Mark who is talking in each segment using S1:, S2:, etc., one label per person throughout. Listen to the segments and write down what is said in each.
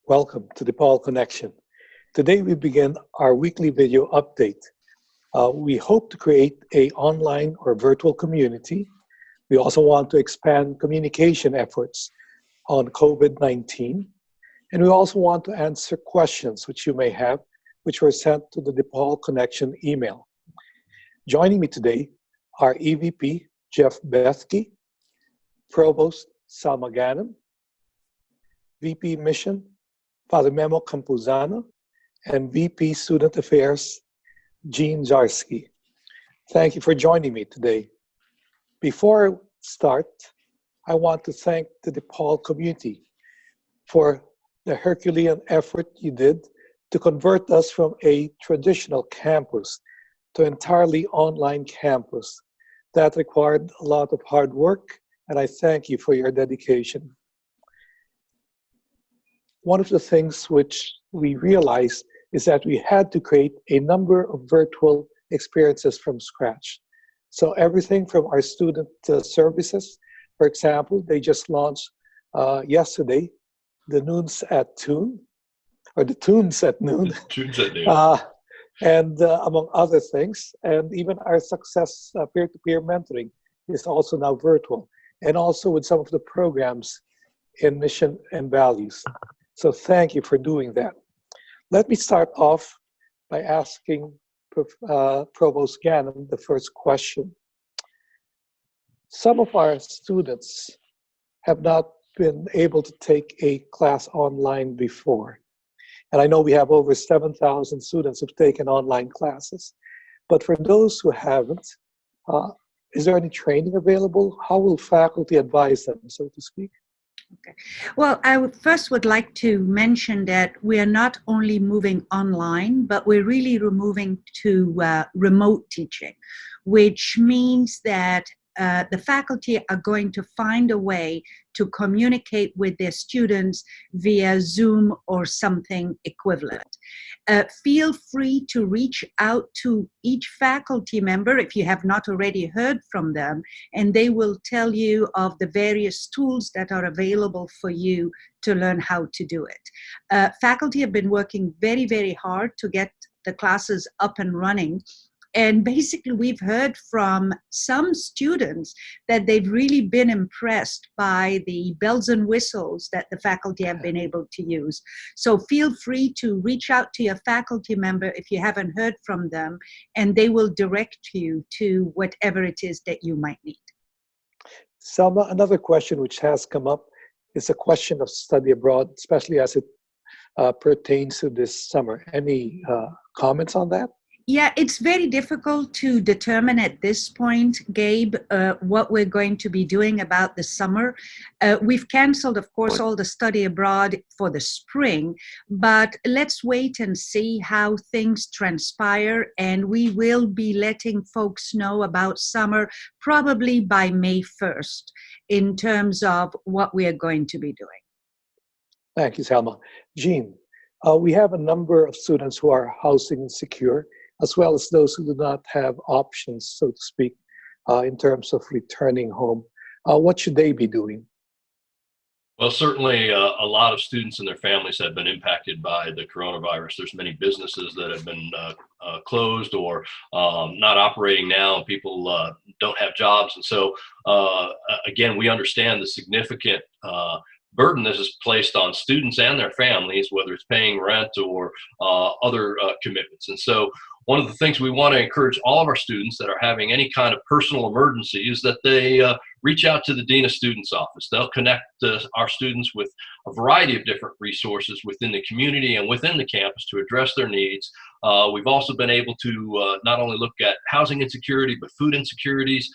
S1: Welcome to DePaul Connection. Today we begin our weekly video update. We hope to create an online or virtual community. We also want to expand communication efforts on COVID-19. And we also want to answer questions which you may have, which were sent to the DePaul Connection email. Joining me today are EVP Jeff Bethke, Provost Salma Ghanem, VP Mission Father Memo Campuzano, and VP Student Affairs Gene Zdziarski. Thank you for joining me today. Before I start, I want to thank the DePaul community for the Herculean effort you did to convert us from a traditional campus to an entirely online campus. That required a lot of hard work, and I thank you for your dedication. One of the things which we realized is that we had to create a number of virtual experiences from scratch. So everything from our student services, for example, they just launched yesterday, the Noons at Tune, or the Tunes at Noon.
S2: Tunes at Noon.
S1: And among other things, and even our success peer-to-peer mentoring is also now virtual, and also with some of the programs in mission and values. So thank you for doing that. Let me start off by asking Provost Ghanem the first question. Some of our students have not been able to take a class online before. And I know we have over 7,000 students who've taken online classes. But for those who haven't, is there any training available? How will faculty advise them, so to speak?
S3: Okay. Well, I would like to mention that we are not only moving online, but we're really moving to remote teaching, which means that the faculty are going to find a way to communicate with their students via Zoom or something equivalent. Feel free to reach out to each faculty member if you have not already heard from them, and they will tell you of the various tools that are available for you to learn how to do it. Faculty have been working very, very hard to get the classes up and running. And basically, we've heard from some students that they've really been impressed by the bells and whistles that the faculty have been able to use. So feel free to reach out to your faculty member if you haven't heard from them, and they will direct you to whatever it is that you might need.
S1: Salma, another question which has come up is a question of study abroad, especially as it pertains to this summer. Any comments on that?
S3: Yeah, it's very difficult to determine at this point, Gabe, what we're going to be doing about the summer. We've canceled, of course, all the study abroad for the spring, but let's wait and see how things transpire, and we will be letting folks know about summer probably by May 1st in terms of what we are going to be doing.
S1: Thank you, Salma. Gene, we have a number of students who are housing insecure, as well as those who do not have options, so to speak, in terms of returning home. What should they be doing?
S2: Well, certainly a lot of students and their families have been impacted by the coronavirus. There's many businesses that have been closed or not operating now, and people don't have jobs. And so, again, we understand the significant burden this is placed on students and their families, whether it's paying rent or other commitments. And so one of the things we want to encourage all of our students that are having any kind of personal emergency is that they reach out to the Dean of Students office. They'll connect our students with a variety of different resources within the community and within the campus to address their needs. We've also been able to not only look at housing insecurity, but food insecurities.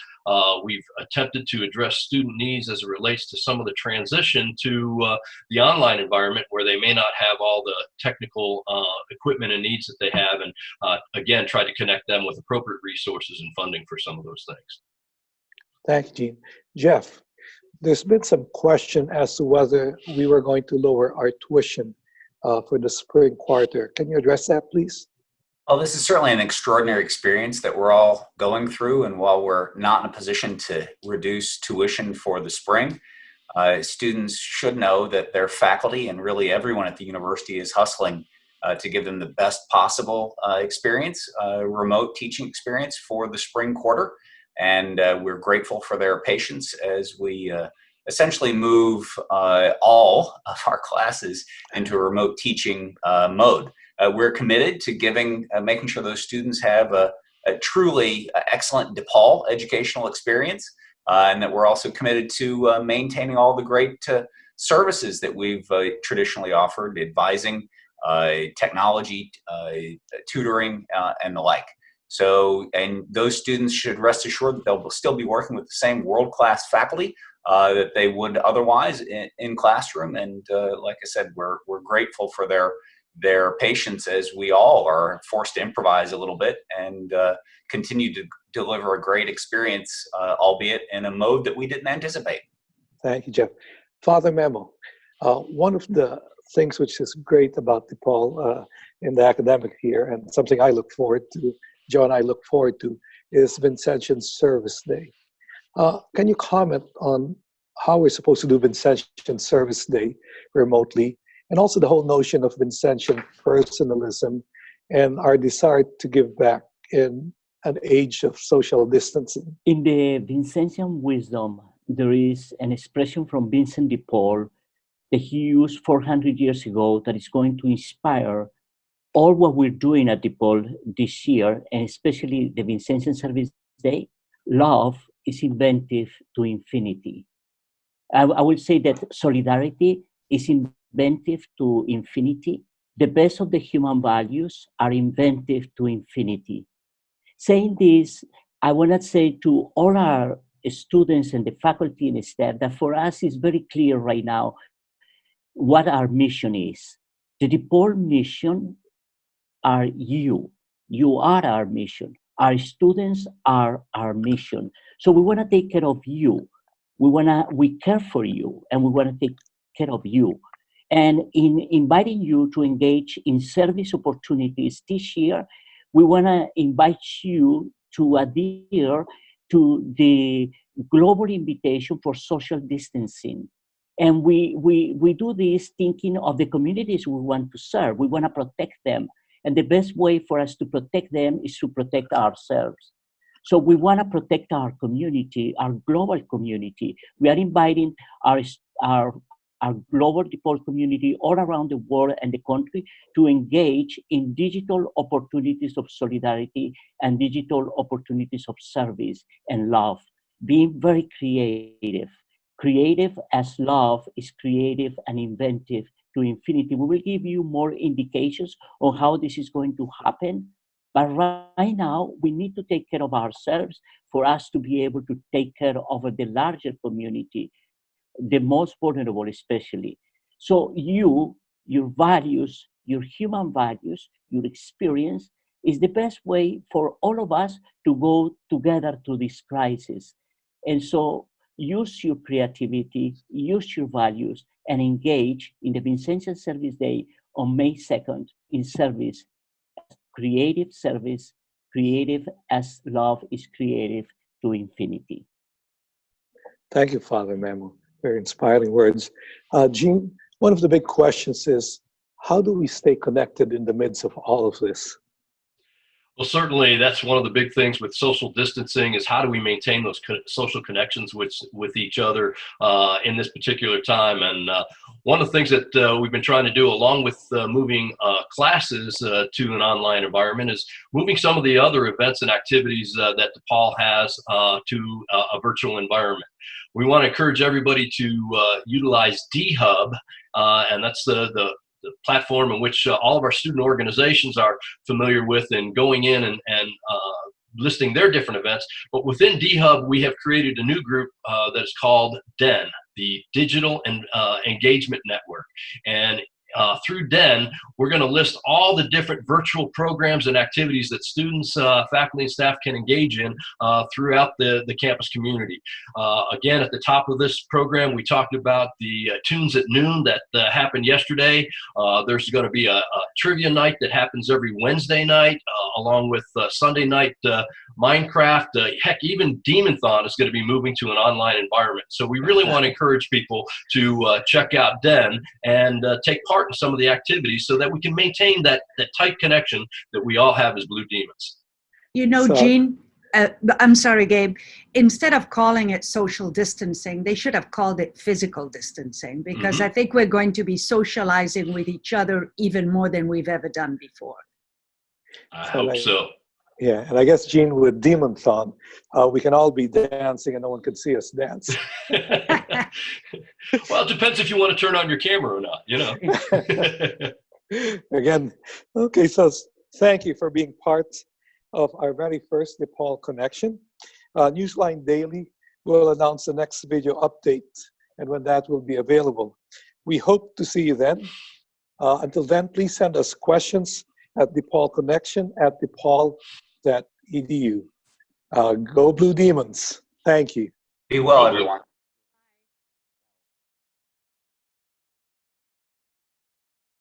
S2: We've attempted to address student needs as it relates to some of the transition to the online environment where they may not have all the technical equipment and needs that they have, and again, try to connect them with appropriate resources and funding for some of those things.
S1: Thank you, Gene. Jeff, there's been some question as to whether we were going to lower our tuition for the spring quarter. Can you address that, please?
S4: Well, this is certainly an extraordinary experience that we're all going through, and while we're not in a position to reduce tuition for the spring, Students should know that their faculty and really everyone at the university is hustling to give them the best possible remote teaching experience for the spring quarter. And we're grateful for their patience as we essentially move all of our classes into a remote teaching mode. We're committed to making sure those students have a truly excellent DePaul educational experience, and that we're also committed to maintaining all the great services that we've traditionally offered, advising, technology, tutoring, and the like. So, and those students should rest assured that they'll still be working with the same world-class faculty that they would otherwise in classroom. And like I said, we're grateful for their patience as we all are forced to improvise a little bit and continue to deliver a great experience, albeit in a mode that we didn't anticipate.
S1: Thank you, Jeff. Father Memo, one of the things which is great about DePaul in the academic year, and something I look forward to, Joe and I look forward to, is Vincentian Service Day. Can you comment on how we're supposed to do Vincentian Service Day remotely, and also the whole notion of Vincentian personalism and our desire to give back in an age of social distancing?
S5: In the Vincentian wisdom, there is an expression from Vincent de Paul that he used 400 years ago that is going to inspire all what we're doing at DePaul this year, and especially the Vincentian Service Day. Love is inventive to infinity. I would say that solidarity is inventive to infinity. The best of the human values are inventive to infinity. Saying this, I want to say to all our students and the faculty and staff that for us it's very clear right now what our mission is. The DePaul mission are you. You are our mission. Our students are our mission. So we want to take care of you. We care for you, and we want to take care of you. And in inviting you to engage in service opportunities this year, we want to invite you to adhere to the global invitation for social distancing. And we do this thinking of the communities we want to serve. We want to protect them. And the best way for us to protect them is to protect ourselves. So we want to protect our community, our global community. We are inviting our global DePaul community all around the world and the country to engage in digital opportunities of solidarity and digital opportunities of service and love, being very creative. Creative as love is creative and inventive to infinity. We will give you more indications on how this is going to happen. But right now, we need to take care of ourselves for us to be able to take care of the larger community, the most vulnerable especially. So your values, your human values, your experience is the best way for all of us to go together through this crisis. And so use your creativity, use your values, and engage in the Vincentian Service Day on May 2nd in service. Creative service, creative as love is creative to infinity.
S1: Thank you, Father Memo. Very inspiring words. Gene, one of the big questions is, how do we stay connected in the midst of all of this?
S2: Well, certainly that's one of the big things with social distancing is how do we maintain those social connections with each other in this particular time. And one of the things that we've been trying to do along with moving classes to an online environment is moving some of the other events and activities that DePaul has to a virtual environment. We want to encourage everybody to utilize DHub, and that's the platform in which all of our student organizations are familiar with, and going in and listing their different events. But within DHub, we have created a new group that is called DEN, the Digital and Engagement Network. And through DEN, we're going to list all the different virtual programs and activities that students, faculty, and staff can engage in throughout the campus community. Again, at the top of this program, we talked about the Tunes at Noon that happened yesterday. There's going to be a trivia night that happens every Wednesday night, along with Sunday night Minecraft. Heck, even Demonthon is going to be moving to an online environment. So we really want to encourage people to check out DEN and take part in some of the activities so that we can maintain that tight connection that we all have as Blue Demons.
S3: You know, Gene, I'm sorry, Gabe, instead of calling it social distancing, they should have called it physical distancing, because I think we're going to be socializing with each other even more than we've ever done before.
S2: I hope so.
S1: Yeah, and I guess, Gene, with Demonthon, we can all be dancing and no one can see us dance.
S2: Well, it depends if you want to turn on your camera or not, you know.
S1: Again, okay, so thank you for being part of our very first DePaul Connection. Newsline Daily will announce the next video update and when that will be available. We hope to see you then. Until then, please send us questions at DePaulConnection@DePaul.edu. Go Blue Demons. Thank you.
S4: Be well, everyone.